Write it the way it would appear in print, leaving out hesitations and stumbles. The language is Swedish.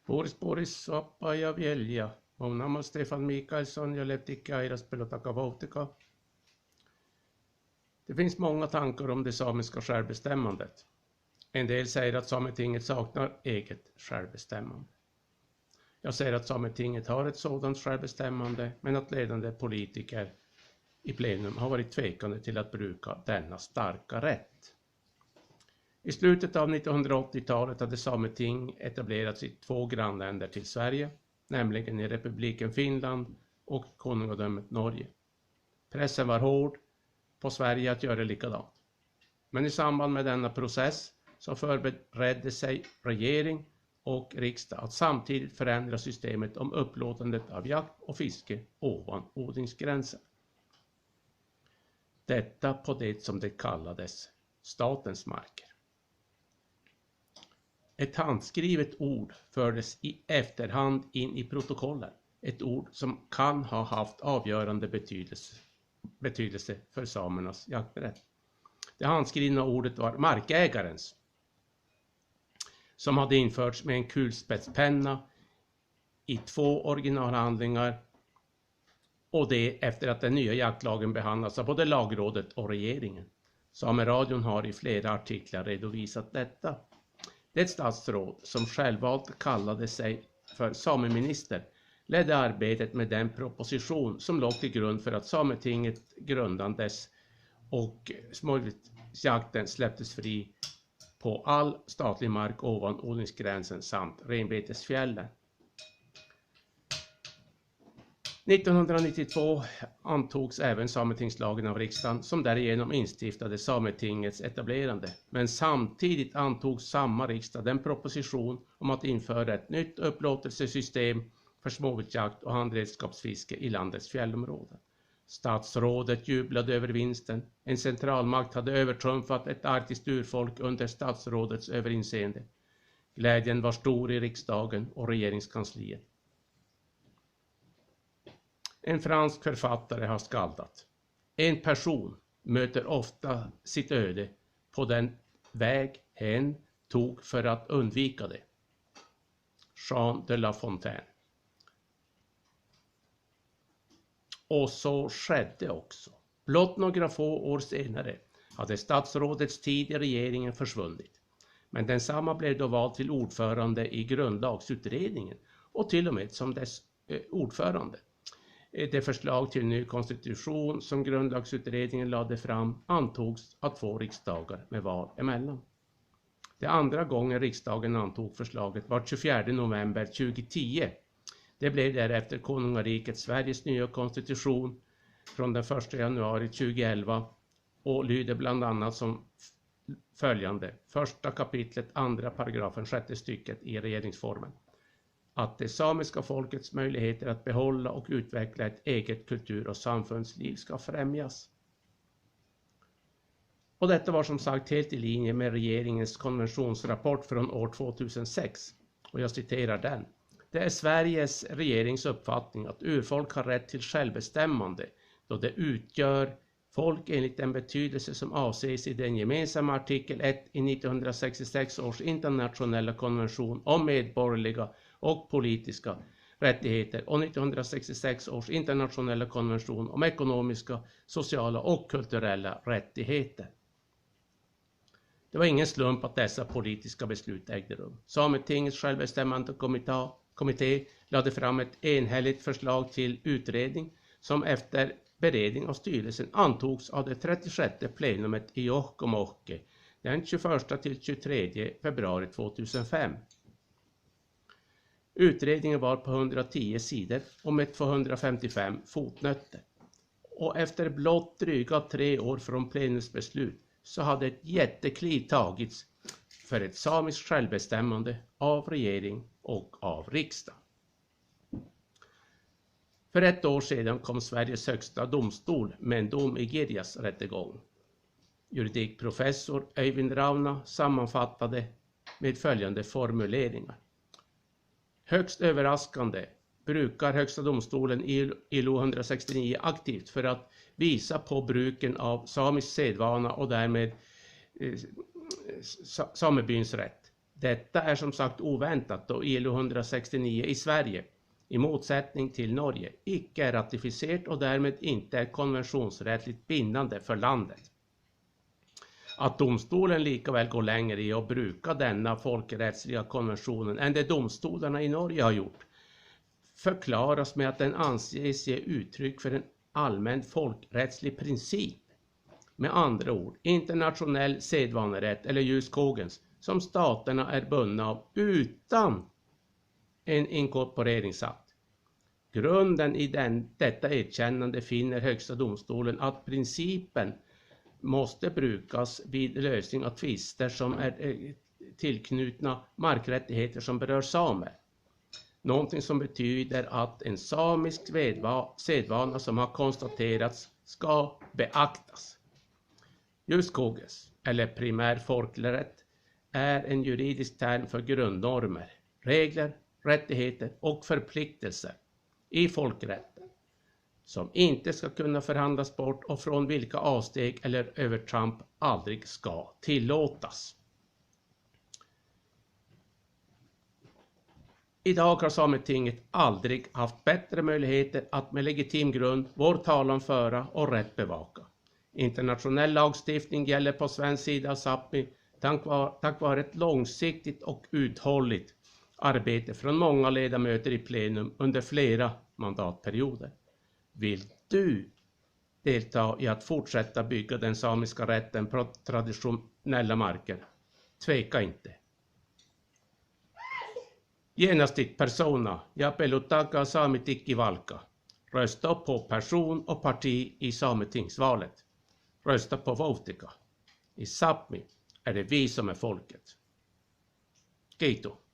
Boris Oppaja Velja. Mun namn är Stefan Mikaelsson, jag levde i Kairaspel och Takavautika. Det finns många tankar om det samiska självbestämmandet. En del säger att Sametinget saknar eget självbestämmande. Jag säger att Sametinget har ett sådant självbestämmande, men att ledande politiker i plenum har varit tvekande till att bruka denna starka rätt. I slutet av 1980-talet hade Sameting etablerats i 2 grannländer till Sverige, nämligen i republiken Finland och konungadömet Norge. Pressen var hård på Sverige att göra likadant. Men i samband med denna process så förberedde sig regering och riksdag att samtidigt förändra systemet om upplåtandet av jakt och fiske ovan odlingsgränsen. Detta på det som det kallades statens marker. Ett handskrivet ord fördes i efterhand in i protokollen. Ett ord som kan ha haft avgörande betydelse för samernas jakträtt. Det handskrivna ordet var markägarens, som hade införts med en kulspetspenna i 2 originalhandlingar, och det efter att den nya jaktlagen behandlats av både lagrådet och regeringen. Sameradion har i flera artiklar redovisat detta. Det statsråd som självvalt kallade sig för sameminister ledde arbetet med den proposition som låg till grund för att Sametinget grundades och småviltsjakten släpptes fri på all statlig mark ovan odlingsgränsen samt renbetesfjällen. 1992 antogs även Sametingslagen av riksdagen, som därigenom instiftade Sametingets etablerande. Men samtidigt antog samma riksdag den proposition om att införa ett nytt upplåtelsesystem för småviltsjakt och handredskapsfiske i landets fjällområden. Statsrådet jublade över vinsten. En centralmakt hade övertrumfat ett arktiskt urfolk under statsrådets överinseende. Glädjen var stor i riksdagen och regeringskansliet. En fransk författare har skaldat: en person möter ofta sitt öde på den väg hen tog för att undvika det. Jean de La Fontaine. Och så skedde också. Blott några få år senare hade statsrådets tid i regeringen försvunnit. Men densamma blev då vald till ordförande i grundlagsutredningen och till och med som dess ordförande. Det förslag till ny konstitution som grundlagsutredningen lade fram antogs av 2 riksdagar med val emellan. Det andra gången riksdagen antog förslaget var 24 november 2010. Det blev därefter konungariket Sveriges nya konstitution från den 1 januari 2011 och lyder bland annat som följande: 1 kapitlet 2 paragrafen 6 stycket i regeringsformen. Att det samiska folkets möjligheter att behålla och utveckla ett eget kultur- och samfundsliv ska främjas. Och detta var som sagt helt i linje med regeringens konventionsrapport från år 2006. Och jag citerar den. Det är Sveriges regerings uppfattning att urfolk har rätt till självbestämmande då det utgör folk enligt den betydelse som avses i den gemensamma artikel 1 i 1966 års internationella konvention om medborgerliga och politiska rättigheter och 1966 års internationella konvention om ekonomiska, sociala och kulturella rättigheter. Det var ingen slump att dessa politiska beslut ägde rum. Sametingets självbestämmande kommitté lade fram ett enhälligt förslag till utredning som efter beredning av styrelsen antogs av det 36:e plenumet i Jokkmokk den 21 till 23 februari 2005. Utredningen var på 110 sidor och med 255 fotnötter. Och efter blott dryga 3 år från plenumsbeslut så hade ett jättekliv tagits för ett samiskt självbestämmande av regering och av riksdag. För 1 år sedan kom Sveriges högsta domstol med en dom i Girjas rättegång. Juridikprofessor Öyvind Rauna sammanfattade med följande formuleringar. Högst överraskande brukar Högsta domstolen ILO 169 aktivt för att visa på bruken av samisk sedvana och därmed samebyns rätt. Detta är som sagt oväntat då ILO 169 i Sverige, i motsättning till Norge, icke är ratificerat och därmed inte är konventionsrättsligt bindande för landet. Att domstolen likaväl går längre i att bruka denna folkrättsliga konventionen än det domstolarna i Norge har gjort förklaras med att den anses ge uttryck för en allmän folkrättslig princip. Med andra ord, internationell sedvanerätt eller jus cogens som staterna är bundna av utan en inkorporeringsakt. Grunden i detta erkännande finner högsta domstolen att principen måste brukas vid lösning av tvister som är tillknutna markrättigheter som berör samer. Någonting som betyder att en samisk sedvana som har konstaterats ska beaktas. Jus cogens, eller primär folkrätt, är en juridisk term för grundnormer, regler, rättigheter och förpliktelser i folkrätten som inte ska kunna förhandlas bort och från vilka avsteg eller övertramp aldrig ska tillåtas. Idag har Sametinget aldrig haft bättre möjligheter att med legitim grund vår talan föra och rätt bevaka. Internationell lagstiftning gäller på svensk sida av Sápmi tack vare ett långsiktigt och uthålligt arbete från många ledamöter i plenum under flera mandatperioder. Vill du delta i att fortsätta bygga den samiska rätten på traditionella marker? Tveka inte. Genastit persona, ja pelutaka samitikki valka. Rösta på person och parti i sametingsvalet. Rösta på Voutika. I Sápmi är det vi som är folket. Kiitos.